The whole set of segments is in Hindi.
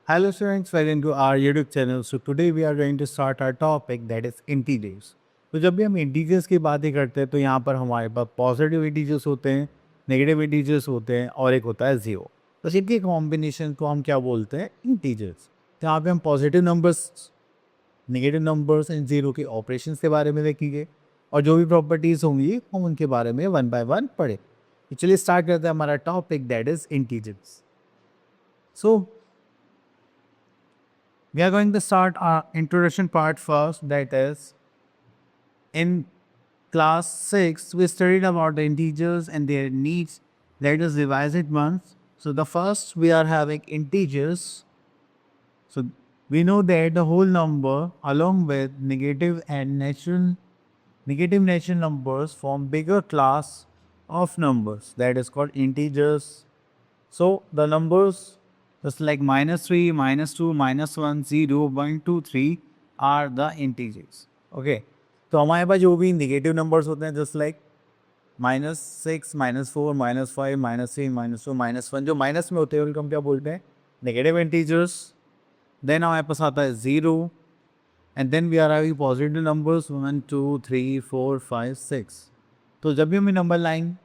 Hello students, welcome to our YouTube channel. So today we are going to start our topic that is integers. तो जब भी हम इंटीजर्स की बातें करते हैं तो यहाँ पर हमारे पास पॉजिटिव इंटीजर्स होते हैं, नेगेटिव इंटीजर्स होते हैं और एक होता है ज़ीरो. तो इनके कॉम्बिनेशन को हम क्या बोलते हैं? इंटीजर्स. तो यहाँ पे हम positive numbers, negative numbers and zero के ऑपरेशंस के बारे में देखेंगे और जो भी प्रॉपर्टीज़ होंगी हम उनके बारे में वन बाय वन पढ़े. तो चलिए स्टार्ट करते हैं हमारा topic that is integers. So we are going to start our introduction part first, that is in class 6 we studied about the integers and their needs. Let us revise it once. So the first we are having integers. So we know that the whole number along with negative natural numbers form bigger class of numbers that is called integers. So the numbers just like -3, -2, -1, 0, 1, 2, 3 are the integers. Okay. तो हमारे पास जो भी नेगेटिव नंबर्स होते हैं जस्ट लाइक -6, -4, -5, -3, -2, -1, जो माइनस में होते हैं उनको हम क्या बोलते हैं? Negative integers. देन हमारे पास आता है zero and then we are having positive numbers 1, 2, 3, 4, 5, 6. तो जब भी हमें नंबर लाइन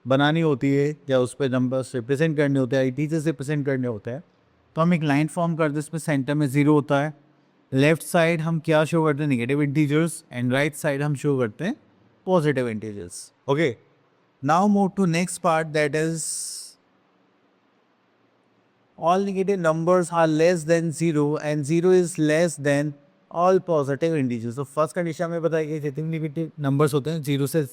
बनानी होती है या उस पर नंबर्स रिप्रेजेंट करने होते हैं, इंटीजर्स रिप्रेजेंट करने होते हैं, तो हम एक लाइन फॉर्म करते हैं. इसमें सेंटर में ज़ीरो होता है. लेफ्ट साइड हम क्या शो करते हैं? Negative integers. And right side हम शो करते हैं positive integers. Okay. Now move to next part that is all negative numbers are less than 0 and 0 is less than all positive integers. तो फर्स्ट कंडीशन में बताई गई जितने नेगेटिव नंबर्स होते हैं 0 से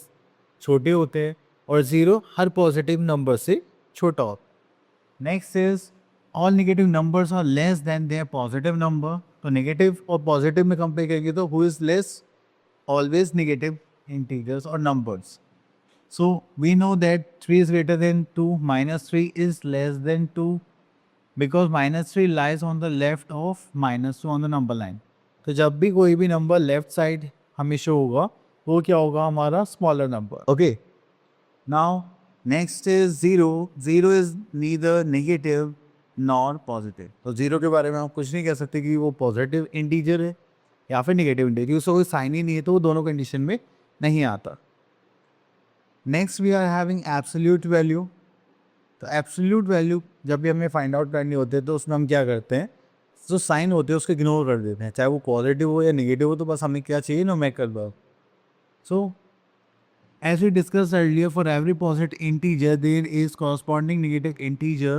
छोटे होते हैं और 0 हर पॉजिटिव नंबर से छोटा होता है. Next is all negative numbers are less than their positive number. तो नेगेटिव और पॉजिटिव में कंपेयर करेंगे तो who is less? Always negative integers और numbers. So we know that 3 is greater than 2, -3 is less than 2 because -3 lies on the left of -2 on the number line. तो जब भी कोई भी नंबर लेफ्ट साइड हमें शो होगा वो क्या होगा? हमारा smaller number. Okay. Now next is zero. Zero is neither negative nor positive. तो ज़ीरो के बारे में आप कुछ नहीं कह सकते कि वो पॉजिटिव इंटीजर है या फिर नेगेटिव इंटीजर. उसका कोई साइन ही नहीं है तो वो दोनों कंडीशन में नहीं आता. Next we are having absolute value. तो एब्सोल्यूट वैल्यू जब भी हमें फाइंड आउट करनी होती है तो उसमें हम क्या करते हैं? जो साइन होते हैं उसको इग्नोर कर देते हैं, चाहे वो पॉजिटिव हो या नेगेटिव हो. तो बस हमें क्या चाहिए? Numerical value. So as we discussed earlier, for every positive integer there is corresponding negative integer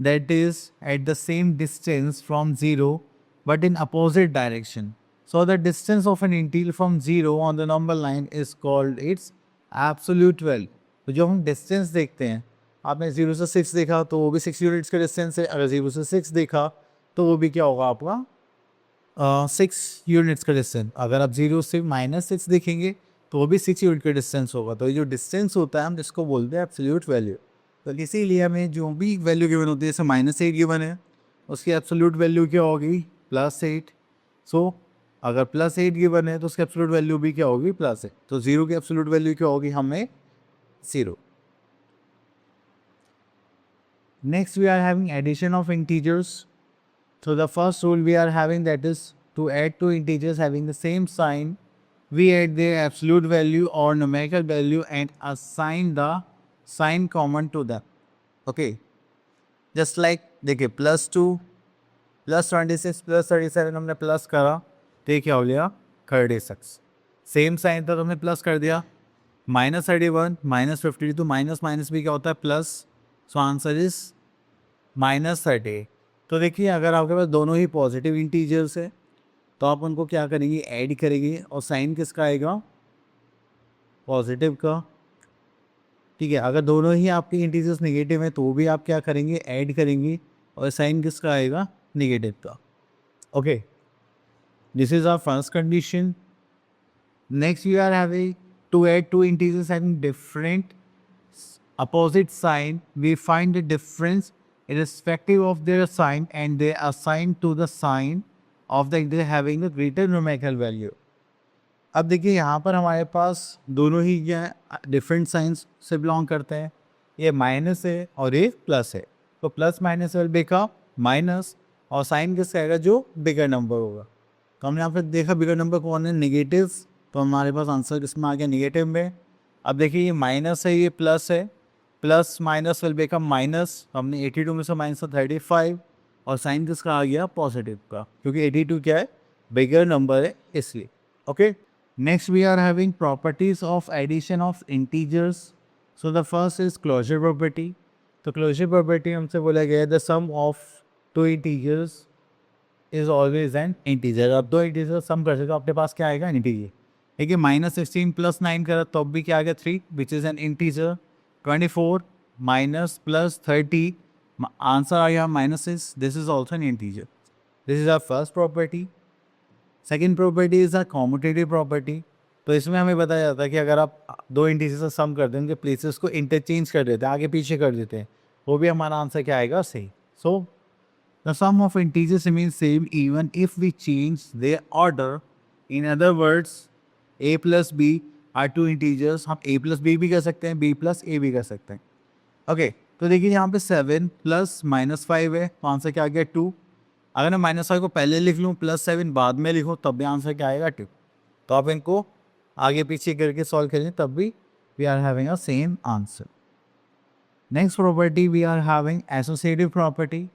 that is at the same distance from 0 but in opposite direction. So the distance of an integer from 0 on the number line is called its absolute value. तो जो हम डिस्टेंस देखते हैं, आपने 0 से 6 देखा तो वो भी 6 यूनिट्स का डिस्टेंस है. अगर 0 से 6 देखा तो वो भी क्या होगा आपका? 6 यूनिट्स का डिस्टेंस. अगर आप 0 से -6 देखेंगे तो वो भी 6 यूनिट का डिस्टेंस होगा. तो ये जो डिस्टेंस होता है हम जिसको बोलते हैं एब्सोल्यूट वैल्यू. तो इसीलिए हमें जो भी वैल्यू गिवन होती है, जैसे -8 गिवन है, उसकी एब्सोल्यूट वैल्यू क्या होगी? +8. सो अगर +8 गिवन है तो उसकी एब्सोल्यूट वैल्यू भी क्या होगी? +8. तो 0 की एब्सोल्यूट वैल्यू क्या होगी? हमें 0. Next we are having addition of integers. So the first rule we are having that is to add two integers having the same sign, we add their absolute value or numerical value and assign the sign common to them. Okay. Just like देखिए +2 +26 +37 हमने प्लस करा तो ये क्या हो गया? 36. सेम साइन था तो हमने प्लस कर दिया. -31 -50 तो माइनस माइनस भी क्या होता है? प्लस. So answer is -30. तो देखिए अगर आपके पास दोनों ही पॉजिटिव इंटीजर्स है तो आप उनको क्या करेंगे? ऐड करेंगे और साइन किसका आएगा? पॉजिटिव का. ठीक है. अगर दोनों ही आपके इंटीजर्स नेगेटिव हैं तो भी आप क्या करेंगे? ऐड करेंगे और साइन किसका आएगा? नेगेटिव का. Okay. This is our first condition. Next we are having to add two integers having different opposite sign. We find the difference irrespective of their sign and they assign to the sign of the integer having the greater numerical value. अब देखिए यहाँ पर हमारे पास दोनों ही क्या डिफरेंट साइंस से बिलोंग करते हैं. ये माइनस है और ये प्लस है. तो प्लस माइनस वाले देखा माइनस, और साइन किसका आएगा, जो बिगर नंबर होगा। तो हमने यहाँ पे देखा बिगर नंबर कौन है, नेगेटिव, तो हमारे पास आंसर किसमें आ गया, नेगेटिव में। अब देखिए ये माइनस है, ये प्लस है, plus minus will become minus, हमने 82 में से माइनस 35, और साइन किसका आ गया, पॉजिटिव का, क्योंकि 82 क्या है, बिगर नंबर है इसलिए। Okay, next we are having properties of addition of integers. So the first is closure property. तो क्लोजर प्रॉपर्टी हमसे बोला गया है the sum of two integers is always an integer. अब दो इंटीजर सम कर सकते हो, आपके पास क्या आएगा, इंटीजर। देखिए -16 + 9 करा तो अब भी क्या आ गया, 3, which is an integer. 24 minus plus 30, answer आ गया -6, this is also an integer. This is our first property. Second property is a commutative property. तो इसमें हमें बताया जाता है कि अगर आप दो इंटीजर से सम कर दें, उनके प्लेसेस को इंटरचेंज कर देते हैं, आगे पीछे कर देते हैं, वो भी हमारा आंसर क्या आएगा, सही। सो the sum of integers remains same even if we change their order. In other words, a plus b are two integers. हम a plus b भी कर सकते हैं, b plus a भी कर सकते हैं। ओके, तो देखिए यहाँ पे 7 प्लस -5 है, तो आंसर क्या आ गया, 2। अगर मैं -5 को पहले लिख लूँ, +7 बाद में लिखूँ, तब भी आंसर क्या आएगा, 2। तो आप इनको आगे पीछे करके सॉल्व करें, तब भी we are having a same answer. Next property we are having associative property.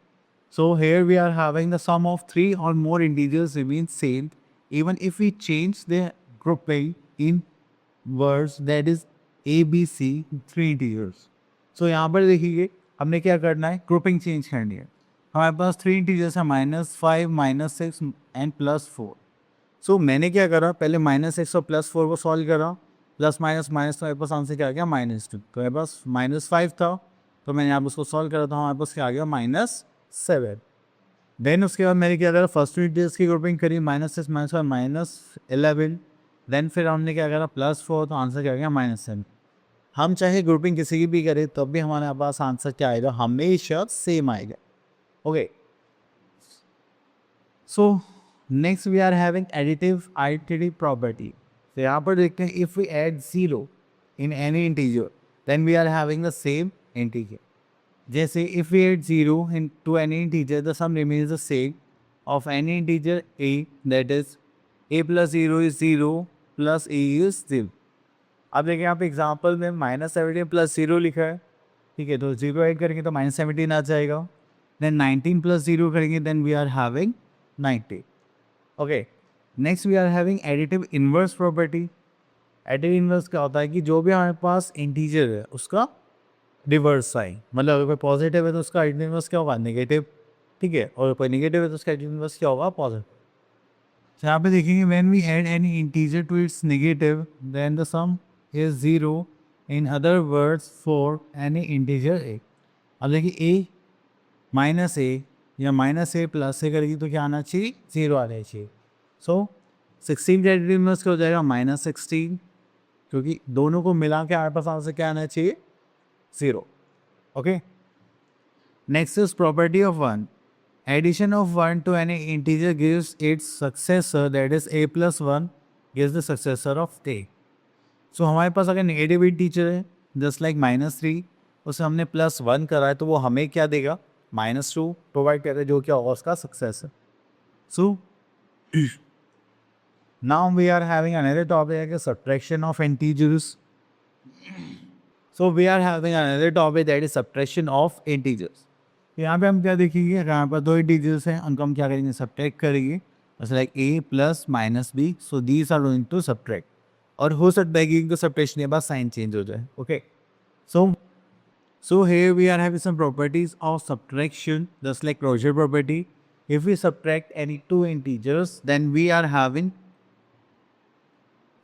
So here we are having the sum of 3 or more integers remains same even if we change their grouping in words, that is a b c 3 integers. So यहाँ पर देखिए हमने क्या करना है, ग्रुपिंग चेंज करनी है। हमारे पास 3 इंटीजर्स है, -5 -6 एंड +4। सो मैंने क्या करा, पहले -6 और +4 को सॉल्व करा, प्लस माइनस माइनस, तो मेरे पास आंसर क्या आ गया, -2। तो मेरे पास -5 था, तो मैंने यहाँ उसको सॉल्व करा, तो हमारे पास क्या आ गया, -7। देन उसके बाद मैंने क्या करा, फर्स्ट इंटीजर्स की ग्रुपिंग करी, -6 -11। देन फिर हमने क्या करा, +4, तो आंसर क्या आ गया, -7। हम चाहे ग्रुपिंग किसी की भी करें, तब भी हमारे पास आंसर क्या आएगा, हमेशा सेम आएगा। Okay, so next we are having additive identity property. तो यहाँ पर देखते हैं, if we add 0 in any integer then we are having the same integer. जैसे if we add 0 into any integer the sum remains the same of any integer a, that is a + 0 is 0 + a is 0। अब देखिए यहाँ पे एग्जाम्पल में -17 + 0 लिखा है, ठीक है, तो 0 ऐड करेंगे तो -17 आ जाएगा। देन 19 + 0 करेंगे, then we are having 90। Okay, next we are having additive inverse property. Additive inverse क्या होता है कि जो भी हमारे पास इंटीजर है उसका रिवर्स साइन, मतलब अगर कोई पॉजिटिव है तो उसका एडिटिव इनवर्स क्या होगा, नेगेटिव, ठीक है, और कोई नेगेटिव है तो उसका एडिटिव इनवर्स क्या होगा, पॉजिटिव। तो यहाँ पे देखेंगे when we add any integer to its negative then the sum is 0, in other words for any integer a। अब देखिए a -a या -a + a करेगी तो क्या आना चाहिए, 0 आना चाहिए। सो 16 का एडिटिव इनवर्स क्या हो जाएगा, -16, क्योंकि दोनों को मिला के हमारे पास आंसर क्या आना चाहिए, 0। Okay, next is property of 1। Addition of 1 to any integer gives its successor, that is a + 1 gives the successor of a। सो हमारे पास अगर नेगेटिव इंटीजर है, जस्ट लाइक -3, उसे हमने +1 करा है, तो वो हमें क्या देगा, -2 प्रोवाइड कर रहा है, जो क्या होगा उसका successor. So now we are having another topic, subtraction of integers. So we are having another topic, that is subtraction of integers. यहाँ पे हम क्या देखेंगे, यहाँ पर दो इंटीजर्स हैं, उनको हम क्या करेंगे, सब्ट्रैक्ट करेंगे, जैसे like a + -b, so these are going to subtract. और हो सकता है कि इनको सब्ट्रैक्शन के बाद साइन चेंज हो जाए। Okay, so here we are having some properties of subtraction, just like closure property. If we subtract any two integers, then we are having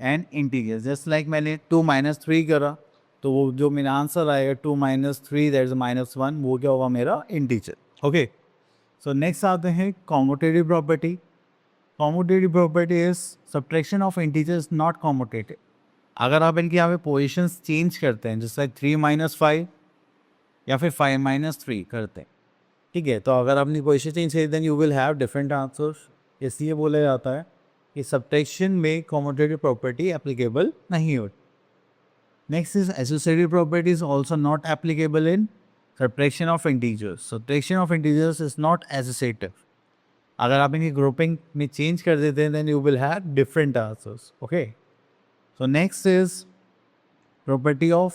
an integer. Just like मैंने 2 - 3 करा, तो वो जो मेरा आंसर आएगा 2 - 3 दैट इज -1, वो क्या होगा, मेरा इंटीजर। ओके, सो नेक्स्ट आते हैं commutative property. Commutative property is subtraction of integer is not commutative. अगर आप इनके यहाँ पे पोजिशंस चेंज करते हैं, जैसे 3 - 5 या फिर 5 - 3 करते हैं, ठीक है, तो अगर अपनी पोजिशन चेंज करें then you will have different answers. इसलिए बोला जाता है कि सब्ट्रैक्शन में कॉम्यूटेटिव प्रॉपर्टी एप्लीकेबल नहीं होती। Next is associative property is also not applicable in subtraction of integers. Subtraction of integers is not associative. अगर आप इनकी ग्रुपिंग में चेंज कर देते हैं then you will have different answers. Okay. So next is property of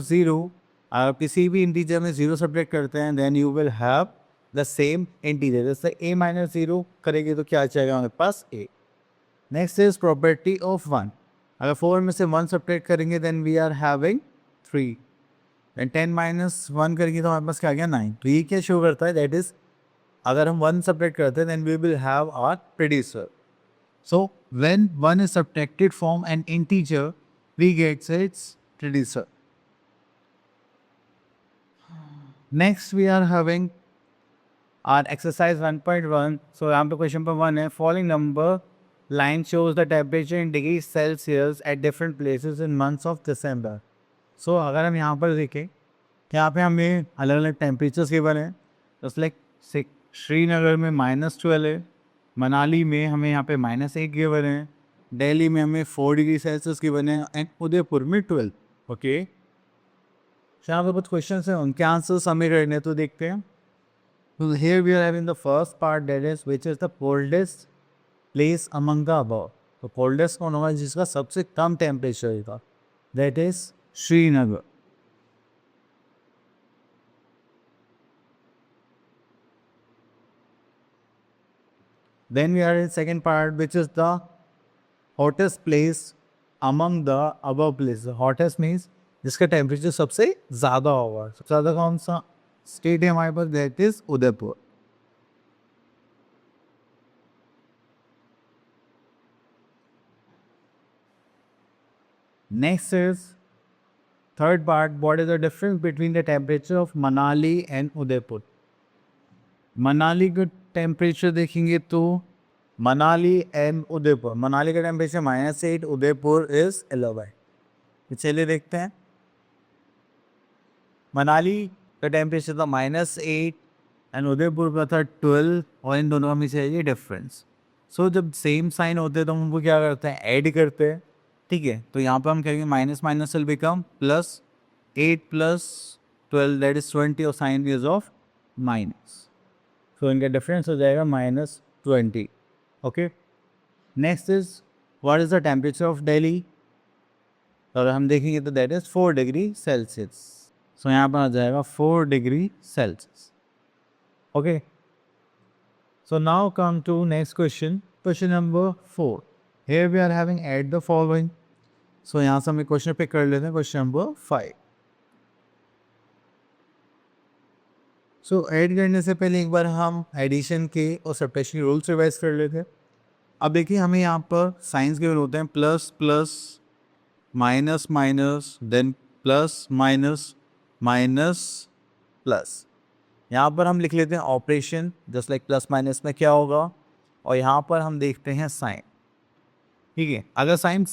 zero. अगर किसी भी इंटीजर में जीरो सब्ट्रैक्ट करते हैं then you will have the same integer. जैसे a minus zero करेंगे तो क्या आएगा हमारे पास a. Next is property of 1. अगर 4 में से 1 सब्ट्रैक्ट करेंगे then we are having 3. Then 10 minus 1 करेंगे तो हमारे पास क्या आ गया 9. तो ये क्या शो करता है that is अगर हम 1 सब्ट्रैक्ट करते हैं then we will have our predecessor. So when 1 is subtracted from an integer we get its predecessor. Next we are having our exercise 1.1. So यहाँ पे क्वेश्चन पर 1 है. Following number line shows the temperature in degrees Celsius at different places in months of December. So अगर हम यहाँ पर देखें यहाँ पे हमें अलग अलग टेम्परेचर्स गिवन है. जस्ट लाइक श्रीनगर में -12 है, मनाली में हमें यहाँ पे -8 गिवन है, दिल्ली में हमें 4 डिग्री सेल्सियस गिवन है एंड उदयपुर में 12. ओके, यहाँ पे कुछ क्वेश्चन हैं उनके आंसर्स हमें करने तो देखते हैं. So here we are having the first part that is which is the coldest place among the above. तो coldest कौन होगा जिसका सबसे कम टेम्परेचर होगा, that is Srinagar. Then we are in second part which is the hottest place among the above places. Hottest means जिसका टेम्परेचर सबसे ज़्यादा होगा. सबसे ज़्यादा कौन सा स्टेट है हमारे पास, that is Udaipur. Next is third part, what is the difference between the temperature of Manali and Udaipur. Manali का टेम्परेचर देखेंगे तो मनाली एंड उदयपुर, मनाली का टेम्परेचर -8, उदयपुर इज 11. चलिए देखते हैं. मनाली का टेम्परेचर था -8 एंड उदयपुर का था 12 और इन दोनों में चाहिए डिफरेंस. सो जब सेम साइन होते हैं तो हम उनको क्या करते हैं, ऐड करते हैं. ठीक है, तो यहाँ पर हम कहेंगे minus minus will become +8 + 12 that is 20 और sign is of minus. So इनका डिफरेंस हो जाएगा -20. Okay, next is what is the temperature of Delhi. अगर हम देखेंगे तो that is 4 degree Celsius. So यहाँ पर आ जाएगा 4 degree Celsius. Okay, so now come to next question, question number 4. Here we are having add the following. So यहाँ से हम क्वेश्चन पिक कर लेते हैं, क्वेश्चन नंबर 5. सो ऐड करने से पहले एक बार हम एडिशन के और सब्ट्रैक्शन के रूल्स रिवाइज कर लेते हैं. अब देखिए हमें यहाँ पर साइंस के होते हैं plus plus minus minus then plus minus minus plus. यहाँ पर हम लिख लेते हैं operation just like plus minus में क्या होगा, और यहाँ पर हम देखते हैं साइन. ठीक है, अगर साइन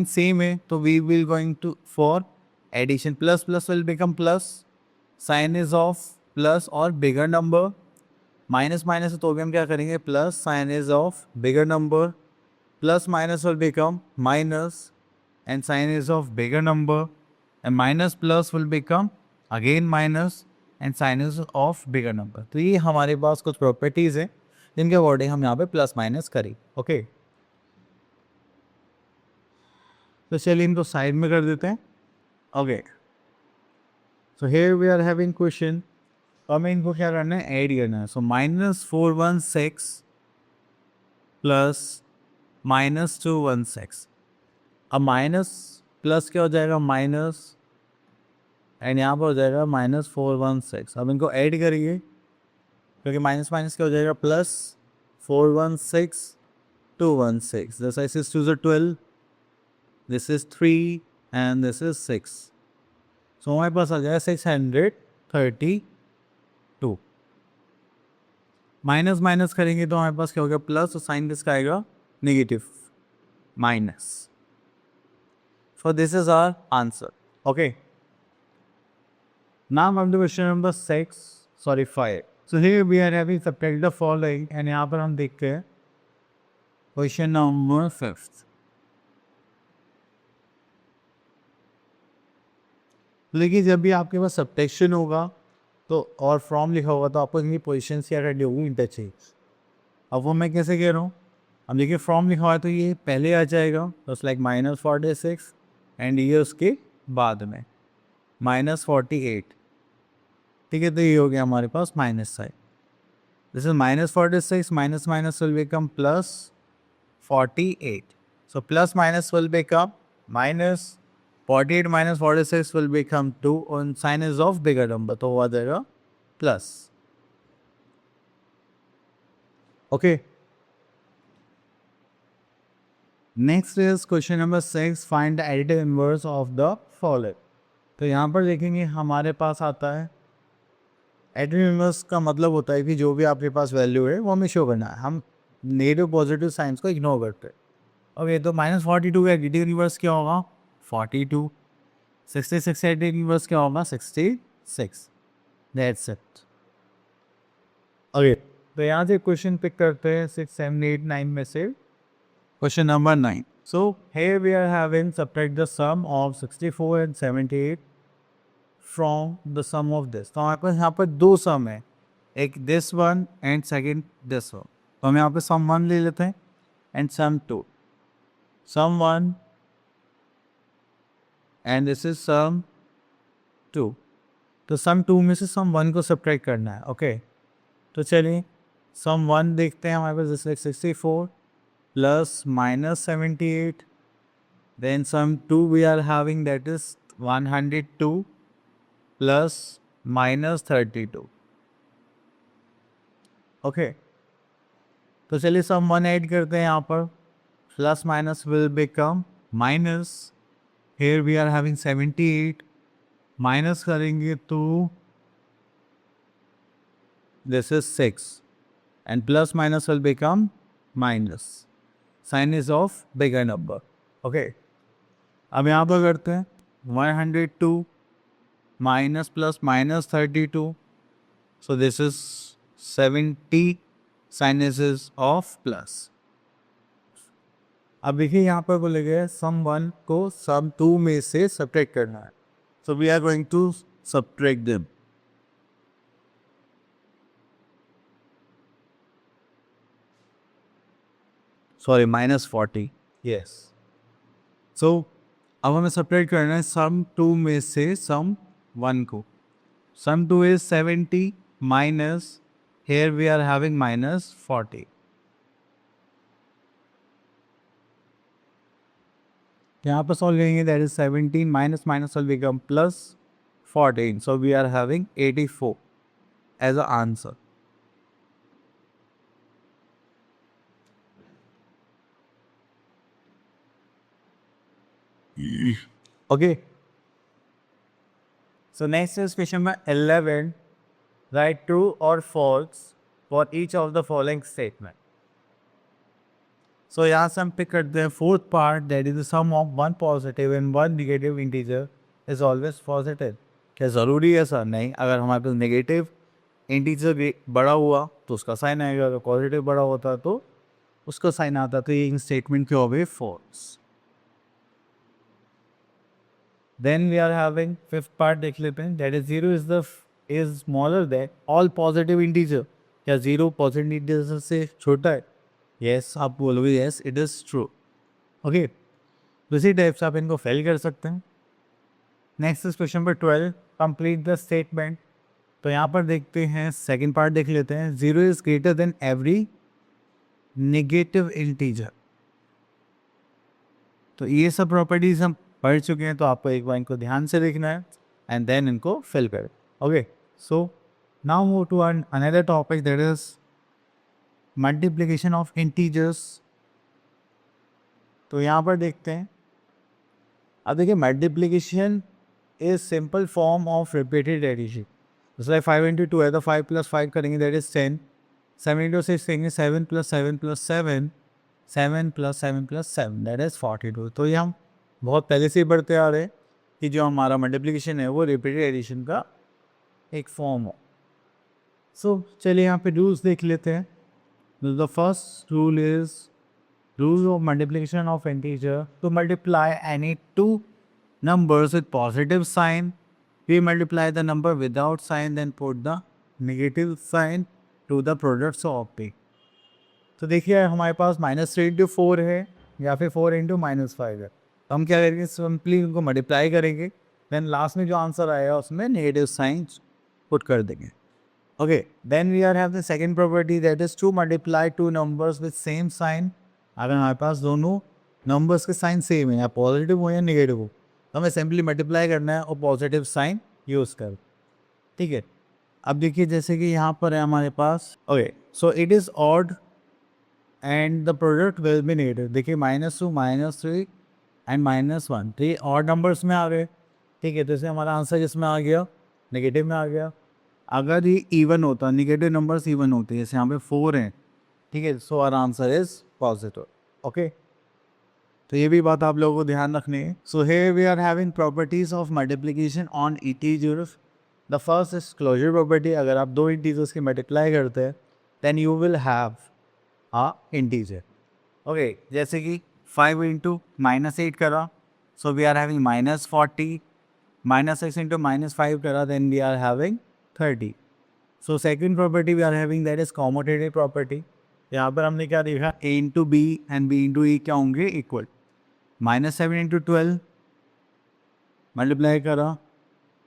सेम है तो we will going to for addition. Plus plus will become plus, sign is of plus और बिगर नंबर. माइनस माइनस तो भी हम क्या करेंगे plus, sign is of bigger number. Plus minus will become minus and sign is of bigger number, and minus plus will become again minus and sign is of bigger number. तो ये हमारे पास कुछ प्रॉपर्टीज हैं जिनके अकॉर्डिंग हम यहाँ पे प्लस माइनस करें. ओके, तो चलिए इनको साइड में कर देते हैं. Okay, so here we are having question. हमें इनको क्या करना है, ऐड करना है. So -416 plus -216. अब माइनस प्लस क्या हो जाएगा माइनस, एंड यहाँ पर हो जाएगा -416. अब इनको ऐड करिए क्योंकि माइनस माइनस क्या हो जाएगा plus. 416 216, this is 2 is 12, this is 3 and this is 6. सो हमारे पास आ जाएगा 632. माइनस माइनस करेंगे तो हमारे पास क्या हो गया प्लस, और साइन किसका आएगा negative minus. So this is our answer. Okay. Now come to question number 5. So here we are having subtract the following, and यहाँ पर हम देखते हैं question number 5. लेकिन जब भी आपके पास सब्ट्रैक्शन होगा तो और फ्रॉम लिखा होगा तो आपको इनकी पोजीशन या रेडी होगी इंटरचेंज। अब वो मैं कैसे कह रहा हूँ, अब देखिए फ्रॉम लिखा हुआ है तो ये पहले आ जाएगा, तो लाइक -46 एंड ये उसके बाद में -48। ठीक है, तो ये हो गया हमारे पास minus sign. This is -46 minus minus will become +48, so plus minus will become minus 48 minus 46 will become 2 on sign is of bigger number, तो हुआ जाएगा plus. Okay, next is question number 6, find the additive inverse of the following. तो यहाँ पर देखेंगे हमारे पास आता है एडिटिव इनवर्स का मतलब होता है कि जो भी आपके पास वैल्यू है वो हमें शो करना है। हम नेगेटिव पॉजिटिव साइंस को इग्नोर करते हैं। ओके, तो -42 का एडिटिव इनवर्स क्या होगा 42, 66 का एडिटिव इनवर्स क्या होगा 66। That's it. ओके, तो यहाँ से क्वेश्चन पिक करते हैं 6, 7, 8, 9 में से question number 9। So here we are having subtract the sum of 64 and 78 from the sum of this। तो हमारे पास यहाँ पर दो सम है, एक this one and second this one। तो हम यहाँ पे sum 1 ले लेते हैं and sum 2। sum 1 and this is sum 2। तो sum 2 में से sum 1 को subtract करना है। ओके, तो चलिए sum 1 देखते हैं। हमारे पास जैसे 64 plus -78, then sum 2 we are having that is 102 plus -32। Okay, तो चलिए sum 1 ऐड करते हैं यहाँ पर, plus minus will become minus, here we are having 78 minus करेंगे तो this is 6 and plus minus will become minus, sign is of bigger number। Okay, अब यहाँ पर करते हैं 102 minus plus -32, so this is 70, sign is of plus। अब देखिए यहाँ पर बोले गए सम 1 को सम 2 में से सब्ट्रैक्ट करना है, so we are going to subtract them। Sorry -40, yes. So अब हमें सब्ट्रैक्ट करना है सम 2 में से सम 1 को। Sum 2 is 70 minus, here we are having -40। यहाँ पर सॉल्व करेंगे, that is 17 minus minus will become +14, so we are having 84 as a answer. Okay. So next is question number 11. Write true or false for each of the following statement। So यहाँ से हम पिक करते हैं fourth part, that is the sum of one positive and one negative integer is always positive. क्या ज़रूरी है सर? नहीं, अगर हमारे पास नेगेटिव इंटीजर बड़ा हुआ तो उसका साइन आएगा, अगर पॉजिटिव बड़ा होता तो उसका साइन आता। तो ये इन स्टेटमेंट के हो गए false. Then we are having fifth part देख लेते हैं, that is 0 is smaller than all positive integer। क्या 0 पॉजिटिव इंटीजर से छोटा है? Yes, आप बोलोगे yes it is true। Okay, तो इसी टाइप से आप इनको फेल कर सकते हैं। Next is question number 12, complete the statement. तो यहाँ पर देखते हैं सेकेंड पार्ट देख लेते हैं, 0 is greater than every negative integer. तो ये सब प्रॉपर्टीज हम पढ़ चुके हैं, तो आपको एक बार इनको ध्यान से देखना है एंड देन इनको फिल करें। Okay, so now move to another topic, that is multiplication of integers. तो यहाँ पर देखते हैं, अब देखिए multiplication is simple form of repeated addition. जैसे 5 इंटू 2 है तो 5 + 5 करेंगे दैट इज 10। 7 इंटू 6 करेंगे 7 + 7 + 7, 7 + 7 + 7 दैट इज 42। तो ये हम बहुत पहले से ही बढ़ते आ रहे हैं कि जो हमारा मल्टीप्लिकेशन है वो रिपीटेड एडिशन का एक फॉर्म हो। सो चलिए यहाँ पे रूल्स देख लेते हैं। The first rule is rule of multiplication of integer, to multiply any two numbers with positive sign We multiply the number without sign, then put the negative sign to the products of p. तो देखिए हमारे पास -3 × 4 है या फिर 4 × -5 है। तो हम क्या करेंगे, सिंपली उनको मल्टीप्लाई करेंगे, देन लास्ट में जो आंसर आएगा उसमें नेगेटिव साइंस पुट कर देंगे। Okay, then we are have the second property, that is to multiply two numbers with same sign. अगर हमारे पास दोनों नंबर्स के साइन सेम है, या पॉजिटिव हो या नेगेटिव हो, तो हमें सिंपली मल्टीप्लाई करना है और पॉजिटिव साइन यूज़ कर, ठीक है। अब देखिए जैसे कि यहाँ पर है हमारे पास, okay, so it is odd and the product will be negative. देखिए -2, -3 एंड -1, तो ये ऑड नंबर्स में आ गए, ठीक है। तो इससे हमारा आंसर इसमें आ गया, नेगेटिव में आ गया। अगर ये इवन होता, नेगेटिव नंबर्स इवन होते, जैसे यहाँ पे 4 हैं, ठीक है, so our answer is positive. Okay, तो ये भी बात आप लोगों को ध्यान रखनी है। So here we are having properties of multiplication on integers. The first is closure property. अगर आप दो इंटीजर्स की मल्टीप्लाई करते हैं, then you will have a integer. Okay, जैसे कि 5 × -8 करा, सो वी आर हैविंग -40, -6 × -5 करा, then we are having 30। So second property we are having, that is commutative property. यहाँ पर हमने क्या देखा, a × b and b × e क्या होंगे, इक्वल। -7 × 12 मल्टीप्लाई करा,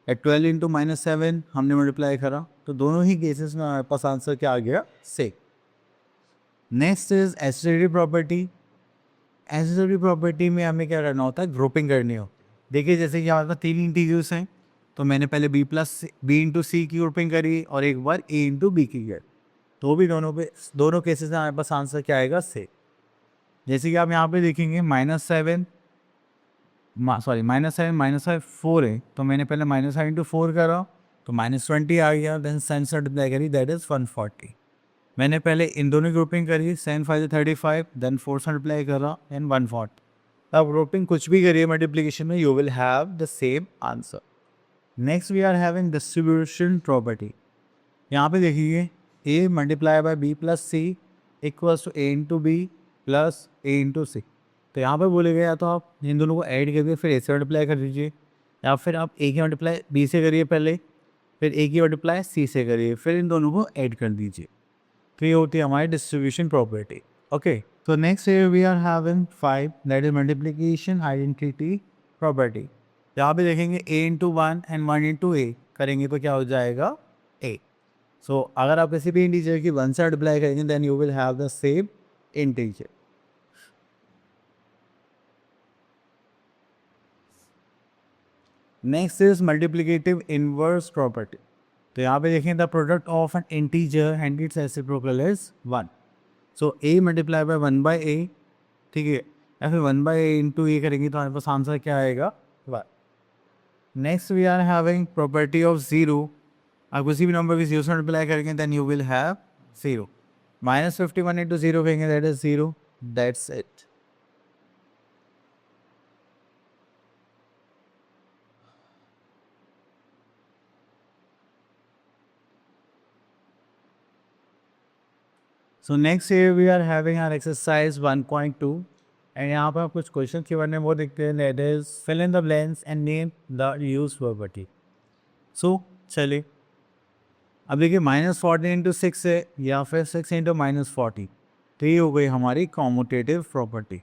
12 × -7 हमने मल्टीप्लाई करा, तो दोनों ही केसेस में हमारे पास आंसर क्या आ गया, 6। Next is associative property. Associative property में हमें क्या करना होता है, ग्रुपिंग करनी हो। देखिए जैसे कि हमारे पास 3 इंटीजर्स हैं, तो मैंने पहले b × c की ग्रुपिंग करी और एक बार a × b की करी, तो भी दोनों केसेस में हमारे पास आंसर क्या आएगा, 6। जैसे कि आप यहाँ पे देखेंगे -7 -5 4 है, तो मैंने पहले -5 × 4 करा, तो -20 आ गया, देन साइन से मल्टीप्लाई करी, दैट इज 140। मैंने पहले इन दोनों ग्रुपिंग करी, 7 5 35, देन 4 से मल्टीप्लाई करा एंड 140। अब ग्रुपिंग कुछ भी करिए मल्टीप्लिकेशन में, you will have the same answer. Next we are having distribution property. यहाँ पे देखिए a multiply by b + c equals to a × b plus a × c। तो यहाँ पे बोले गए, या तो आप इन दोनों को ऐड करके फिर a से मल्टीप्लाई कर दीजिए, या फिर आप a की मल्टीप्लाई b से करिए पहले, फिर a की मल्टीप्लाई c से करिए, फिर इन दोनों को ऐड कर दीजिए। तो ये होती है हमारी डिस्ट्रीब्यूशन प्रॉपर्टी। ओके, तो next we are having 5, that is multiplication identity property. यहाँ पे देखेंगे a × 1 एंड 1 × a करेंगे तो क्या हो जाएगा, a। सो अगर आप किसी भी इंटीजर की 1 से मल्टीप्लाई करेंगे, then you will have the same integer. Next is multiplicative inverse property. तो यहाँ पे देखें, the product of an integer and its reciprocal is 1। So a multiply by 1/a, ठीक है, या फिर 1/a × a करेंगे तो हमारे पास आंसर क्या आएगा, 1। Next we are having property of 0। आप किसी भी नंबर की 0 से मल्टीप्लाई करेंगे, देन यू विल हैव 0। -51 × 0 कहेंगे, that is 0, that's it. So next here we are having our exercise 1.2 and यहाँ पर आप कुछ क्वेश्चन के बारे में वो देखते हैं, that is fill in the blanks and name the used property. So चलिए, अब देखिए -40 × 6 है या फिर 6 × -40, तो ये हो गई हमारी कॉम्यूटेटिव प्रॉपर्टी।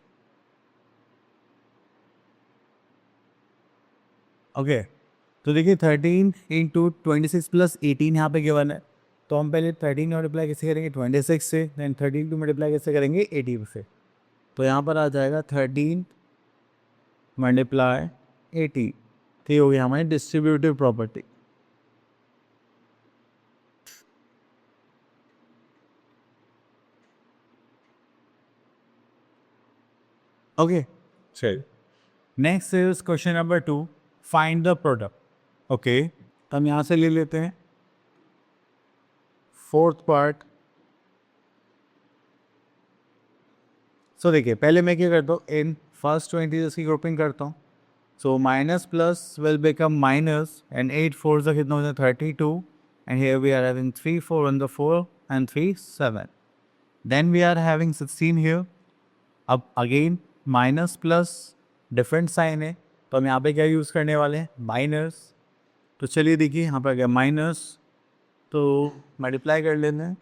ओके, तो देखिए 13 × 26 + 18 यहाँ पे गिवन है, तो हम पहले 13 मल्टीप्लाई कैसे करेंगे, 26 से, देन 13 मल्टीप्लाई कैसे करेंगे, 18 से। तो यहाँ पर आ जाएगा 13 मल्टीप्लाई 80, तो ये हो गया हमारी डिस्ट्रीब्यूटिव प्रॉपर्टी। ओके, चलिए next is question number 2, find the product. Okay, हम यहाँ से ले लेते हैं फोर्थ पार्ट। सो देखिए पहले मैं क्या करता हूँ, इन फर्स्ट 2 इंटीजर्स की ग्रुपिंग करता हूँ। So minus plus will become minus and 8 4 से कितना हो जाए 32 and here we are having 3 4 on the 4 and 3 7, then we are having 16 here। अब again minus plus different sign है, तो हम यहाँ पे क्या यूज़ करने वाले हैं, माइनस, तो चलिए देखिए यहाँ पर आ गया माइनस, तो मल्टीप्लाई कर लेते हैं।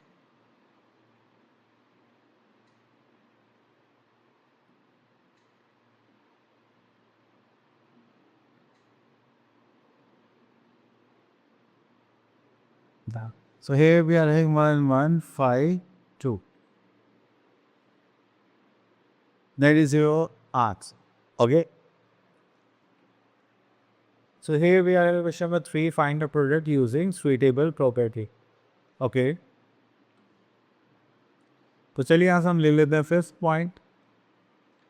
So here we are having 1152. That is your answer. Okay. So here we are at question number 3. Find a product using suitable property. Okay. तो चलिए यहाँ से हम ले लेते हैं फिफ्थ पॉइंट।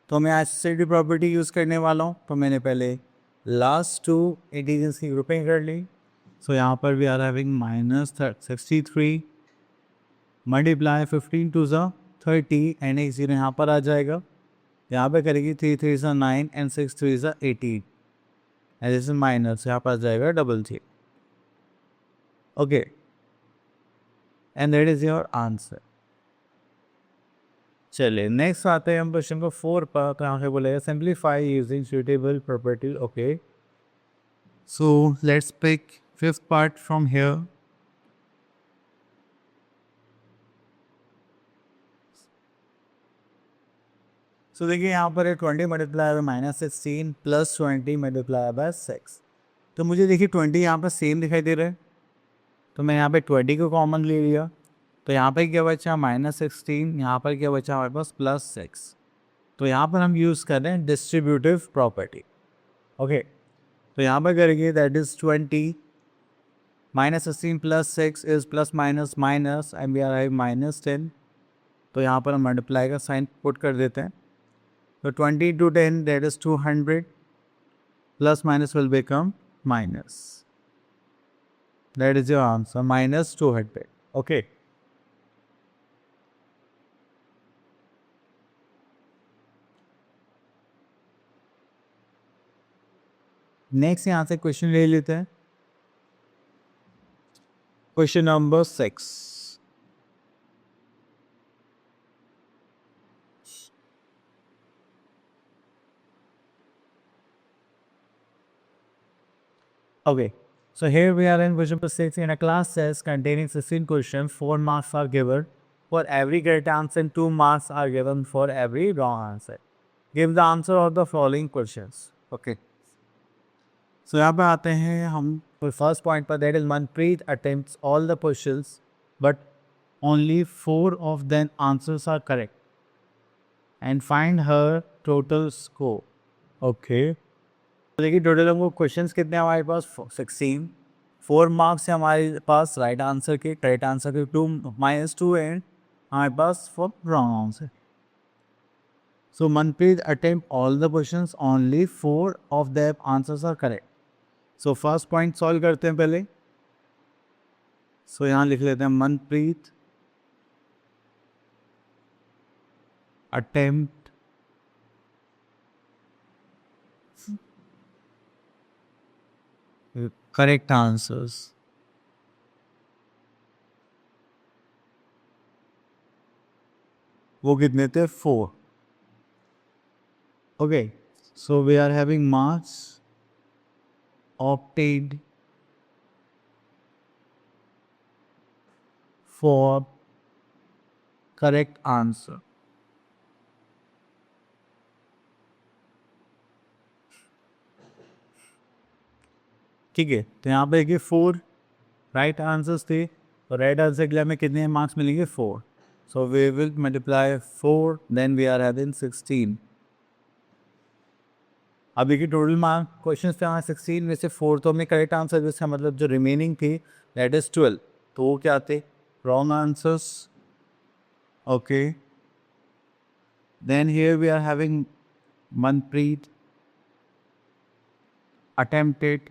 तो मैं आज सिटी प्रॉपर्टी यूज़ करने वाला हूँ। तो मैंने पहले लास्ट टू इंटीजर्स की ग्रुपिंग कर ली। सो यहाँ पर we are having -63 multiply 15 two ज़ा 30 एंड एक जीरो यहाँ पर आ जाएगा। यहाँ पे करेगी 3 3 ज़ा 9 एंड 6 3 ज़ा 18 एंड दिस इज माइनस, यहाँ पर आ जाएगा 3 okay and that is your answer. चलिए नेक्स्ट आते हैं हम क्वेश्चन नंबर 4 पर। तो यहाँ पे बोलेगा simplify using suitable property. Okay, so let's pick fifth part from here. So देखिए यहाँ पर है 20 multiply by -16 plus 20 multiply by 6। तो मुझे देखिए 20 यहाँ पर सेम दिखाई दे रहा है, तो मैं यहाँ पे 20 को कॉमन ले लिया। तो यहाँ पे क्या बचा -16, यहाँ पर क्या बचा हमारे पास +6। तो यहाँ पर हम यूज़ कर रहे हैं डिस्ट्रीब्यूटिव प्रॉपर्टी। ओके, तो यहाँ पर करेंगे that is 20 -16 + 6 is plus minus minus and we are having -10। तो यहाँ पर हम मल्टीप्लाई का साइन पुट कर देते हैं। तो 20 × 10 that is 200 plus minus will become minus. That is your answer -200। Okay, next यहाँ से क्वेश्चन ले लेते हैं। Question number 6। Okay, so here we are in question number 6. In a class test containing 16 questions, 4 marks are given for every correct answer and 2 marks are given for every wrong answer. Give the answer of the following questions. Okay. So यहाँ पे आते हैं हम फर्स्ट पॉइंट पर, that is Manpreet attempts all the questions but only 4 of them answers are correct and find her total score. Okay, देखिए टोटल हमको क्वेश्चंस कितने हमारे पास 16, 4 मार्क्स है हमारे पास राइट आंसर के, करेक्ट आंसर के 2 -2 एंड हमारे पास for wrong answer. So Manpreet attempt all the questions, only 4 of the answers are correct. So first point solve करते हैं पहले। सो यहाँ लिख लेते हैं मनप्रीत अटेम्प्ट करेक्ट आंसर्स। वो कितने थे 4। Okay, so we are having marks obtained for correct answer. ठीक है, तो यहाँ पे देखिए 4 राइट आंसर्स थे, तो राइट आंसर के लिए हमें कितने मार्क्स मिलेंगे 4। So we will multiply 4 then we are having 16। अब देखिए टोटल मार्क क्वेश्चन थे हमारे 16 में से 4 तो हमने करेक्ट आंसर, जिसका मतलब जो रिमेनिंग थी दैट इज 12, तो वो क्या थे wrong answers. Okay, then here we are having Manpreet attempted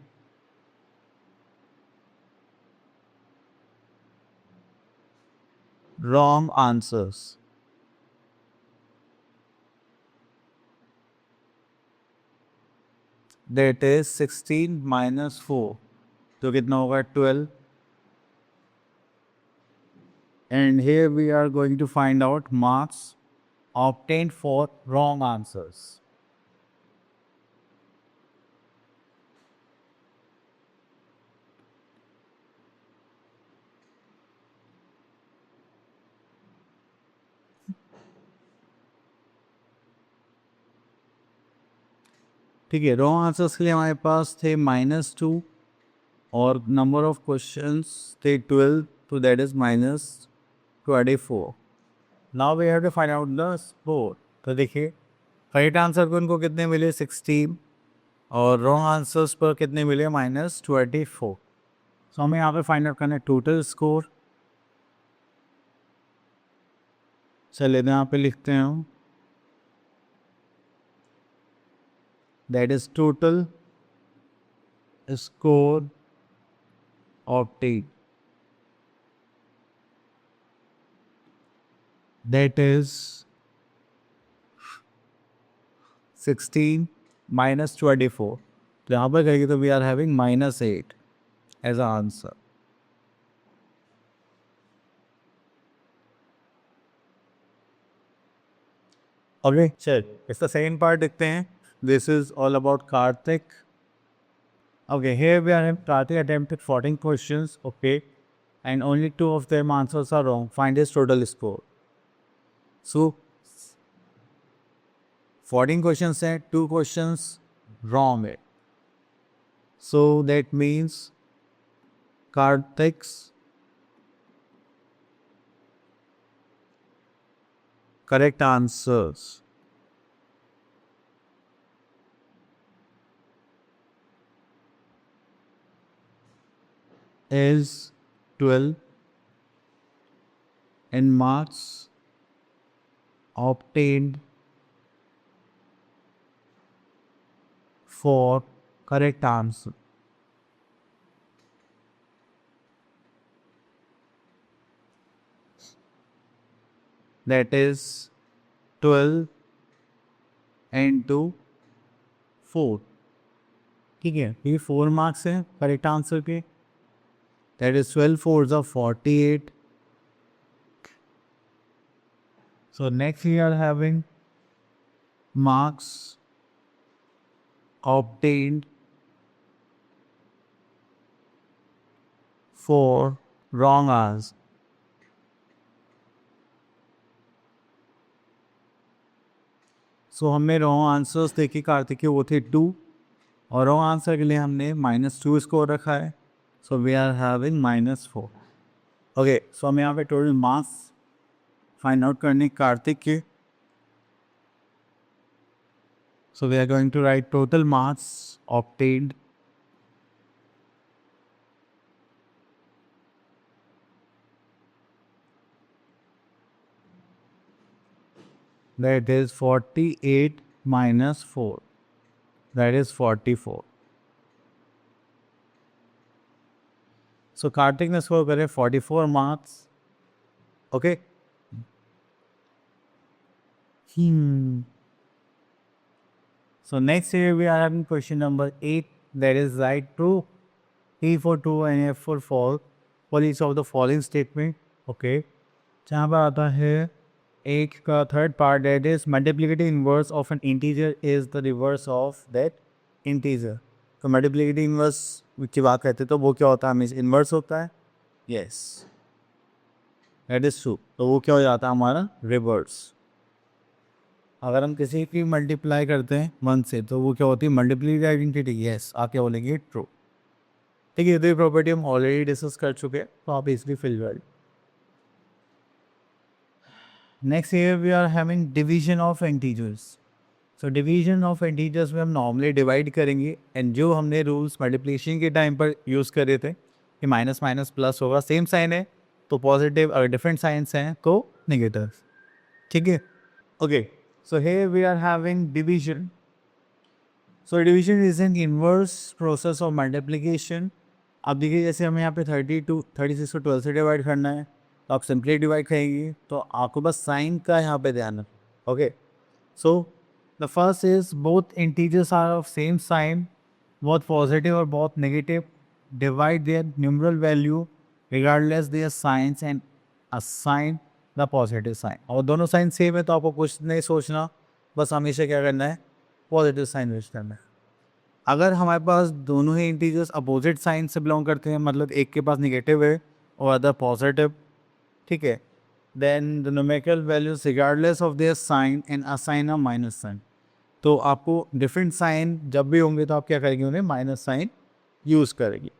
wrong answers. That is 16 minus 4, तो कितना होगा 12। And here we are going to find out marks obtained for wrong answers. ठीक है, रॉन्ग आंसर्स के लिए हमारे पास थे -2 और नंबर ऑफ क्वेश्चंस थे 12, तो that is -24. Now we have to find out the score. तो देखिए राइट आंसर को उनको कितने मिले 16 और रॉन्ग आंसर्स पर कितने मिले -24. सो हमें यहाँ पे फाइंड आउट करना है टोटल स्कोर. चलिए यहाँ पे लिखते हैं हम, that is total score obtained, that is 16 minus 24. तो यहाँ पर करेंगे तो we are having -8 as a answer. Okay चल इसका सेकंड पार्ट देखते हैं. This is all about Kartik. Okay, here we are Karthik attempted 14 questions, okay, and only 2 of them answers are wrong. Find his total score. So, 14 questions हैं, 2 questions wrong है. So that means Karthik's correct answers is 12 and marks obtained for correct answer. That is 12 into 4. ठीक है, ये 4 मार्क्स हैं करेक्ट आंसर के. That is 12 fours are 48. So next we are having marks obtained for wrong answer. So हमने रॉन्ग आंसर्स देखे कार्तिक के, वो थे 2 और रॉन्ग आंसर के लिए हमने -2 स्कोर रखा है. So we are having -4. Okay, so हम यहाँ पे टोटल मार्क्स फाइंड आउट करने कार्तिक के. So we are going to write total marks obtained that is 48 minus 4, that is 44. So Kartik ने स्कोर करे 44 marks. Okay, so next here we are having question number 8, that is write true P for true and F for false for each of the following statement. Okay, जहाँ पर आता है एक का third part, that is multiplicative inverse of an integer is the reverse of that integer. तो मल्टीप्लिकेटिव इनवर्स की बात करते हैं तो वो क्या होता है, हमें इनवर्स होता है. Yes, that is true. तो वो क्या हो जाता है हमारा रिवर्स. अगर हम किसी की मल्टीप्लाई करते हैं 1 से तो वो क्या होती है मल्टीप्लिकेटिव आइडेंटिटी. यस, आप क्या बोलेंगे ट्रू. ठीक है, तो ये प्रॉपर्टी हम ऑलरेडी डिस्कस कर चुके हैं, तो आप इसलिए फिल कर. Next here we are having division of integers. So division of integers में हम नॉर्मली डिवाइड करेंगे एंड जो हमने रूल्स मल्टीप्लिकेशन के टाइम पर यूज़ करे थे कि माइनस माइनस प्लस होगा, सेम साइन है तो पॉजिटिव, अगर डिफरेंट साइंस हैं तो नेगेटिव. ठीक है. Okay, so here we are having division. So division is an inverse process of multiplication. अब देखिए जैसे हमें यहाँ पे 36 को 12 से डिवाइड करना है तो आप सिंपली डिवाइड करेंगे, तो आपको बस साइन का यहाँ पे ध्यान रखें. Okay, so the first is both integers are of same sign, बहुत पॉजिटिव और बहुत negative. Divide their numeral value regardless their signs and assign the positive sign. और दोनों साइन सेम है तो आपको कुछ नहीं सोचना, बस हमेशा क्या करना है पॉजिटिव साइन यूज करना है. अगर हमारे पास दोनों ही इंटीजर्स अपोजिट साइन से बिलोंग करते हैं, मतलब एक के पास नेगेटिव है और अदर पॉजिटिव, ठीक है, then the numerical values regardless of their sign and assign a minus sign. तो आपको डिफरेंट साइन जब भी होंगे तो आप क्या करेंगे, उन्हें माइनस साइन यूज़ करेंगे.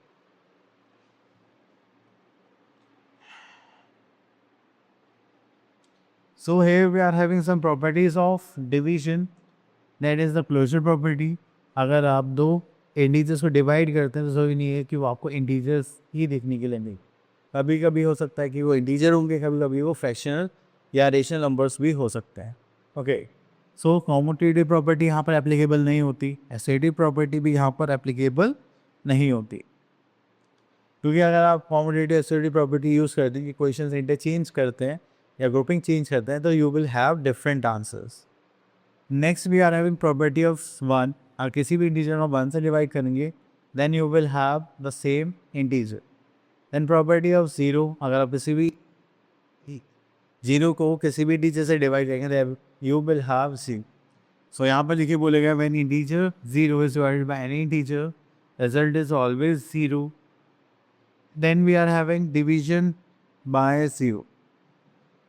So here we are having some properties of division, that is the closure property. अगर आप दो इंटीजर्स को डिवाइड करते हैं तो ज़रूरी नहीं है कि वो आपको इंटीजर्स ही देखने के लिए मिले. कभी कभी हो सकता है कि वो इंटीजर होंगे, कभी कभी वो फ्रैक्शनल या रेशनल नंबर्स भी हो सकते हैं. ओके, सो कॉम्यूटेटिव प्रॉपर्टी यहाँ पर एप्लीकेबल नहीं होती, एसोसिएटिव प्रॉपर्टी भी यहाँ पर एप्लीकेबल नहीं होती. क्योंकि अगर आप कॉम्यूटेटिव एसोसिएटिव प्रॉपर्टी यूज़ करते हैं कि क्वेश्चंस इंटरचेंज करते हैं या ग्रुपिंग चेंज करते हैं तो you will have different answers. Next we are having property of 1. और किसी भी इंटीजर को 1 से डिवाइड करेंगे then you will have the same integer. Then property of 0. अगर आप किसी भी 0 को किसी भी इंटीजर से डिवाइड करेंगे यू विल हैव 0. सो यहाँ पर लिखिए बोलेगा when integer 0 is divided by any integer result is always 0. Then we are having division by 0.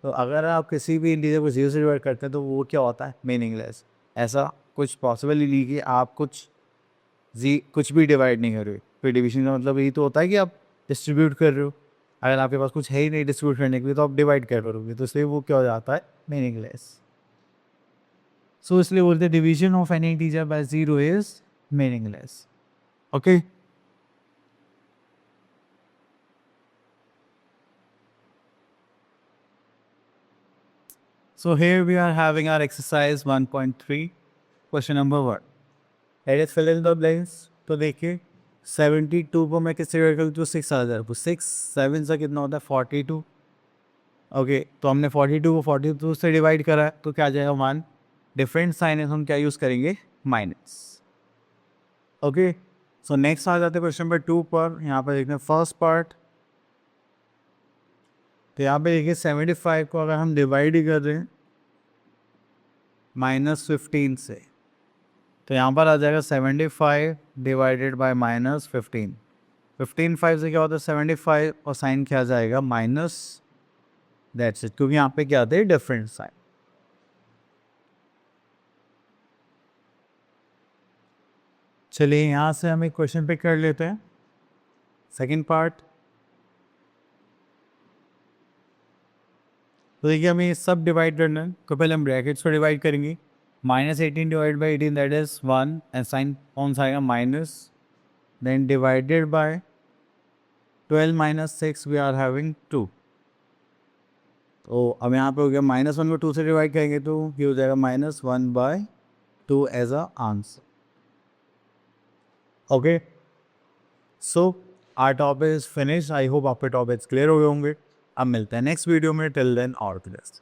तो अगर आप किसी भी इंटीजर को 0 से डिवाइड करते हैं तो वो क्या होता है, मीनिंगलेस. ऐसा कुछ पॉसिबल ही नहीं कि आप कुछ भी डिवाइड नहीं कर रहे. फिर डिवीजन का मतलब यही तो होता है कि आप डिस्ट्रीब्यूट कर रहे हो. अगर आपके पास कुछ है ही नहीं डिस्ट्रीब्यूट करने के लिए तो आप डिवाइड कर करोगे, तो इसलिए वो क्या हो जाता है, मीनिंगलेस. सो इसलिए बोलते हैं division of any integer by 0 is meaningless. Okay, so here we are having our exercise 1.3, question number 1. Let us fill in the blanks. तो देखिए 72 को मैं किससे डिवाइड करूँ तो 6 आ जाएगा. 6 7 से कितना होता है 42. ओके, तो हमने 42 को 42 से डिवाइड करा है तो क्या आ जाएगा 1. डिफरेंट साइन है, हम क्या यूज़ करेंगे, माइनस. ओके, सो नेक्स्ट आ जाते हैं क्वेश्चन नंबर 2 पर. यहाँ पर देखते हैं फर्स्ट पार्ट. तो यहाँ पे देखिए 75 को अगर हम डिवाइड ही कर रहे हैं -15 से तो यहाँ पर आ जाएगा 75 डिवाइडेड बाय -15. 15 5 से क्या होता है 75 और साइन क्या आ जाएगा माइनस. दैट्स इट, क्योंकि यहाँ पे क्या आते हैं डिफरेंट साइन. चलिए यहाँ से हम एक क्वेश्चन पिक कर लेते हैं. Second part. तो देखिए हमें सब डिवाइड करना है तो पहले हम ब्रैकेट्स को डिवाइड करेंगे. -18 divide by 18 that is 1 and sign कौन सा आएगा minus. Then divided by 12 minus 6 we are having 2. तो अब यहाँ पे हो गया -1 को 2 से डिवाइड करेंगे तो ये हो जाएगा -1/2 as a answer. Okay, so our topic is finish. I hope आपके टॉपिक्स क्लियर हो गए होंगे. अब मिलते हैं नेक्स्ट वीडियो में. Till then all the best.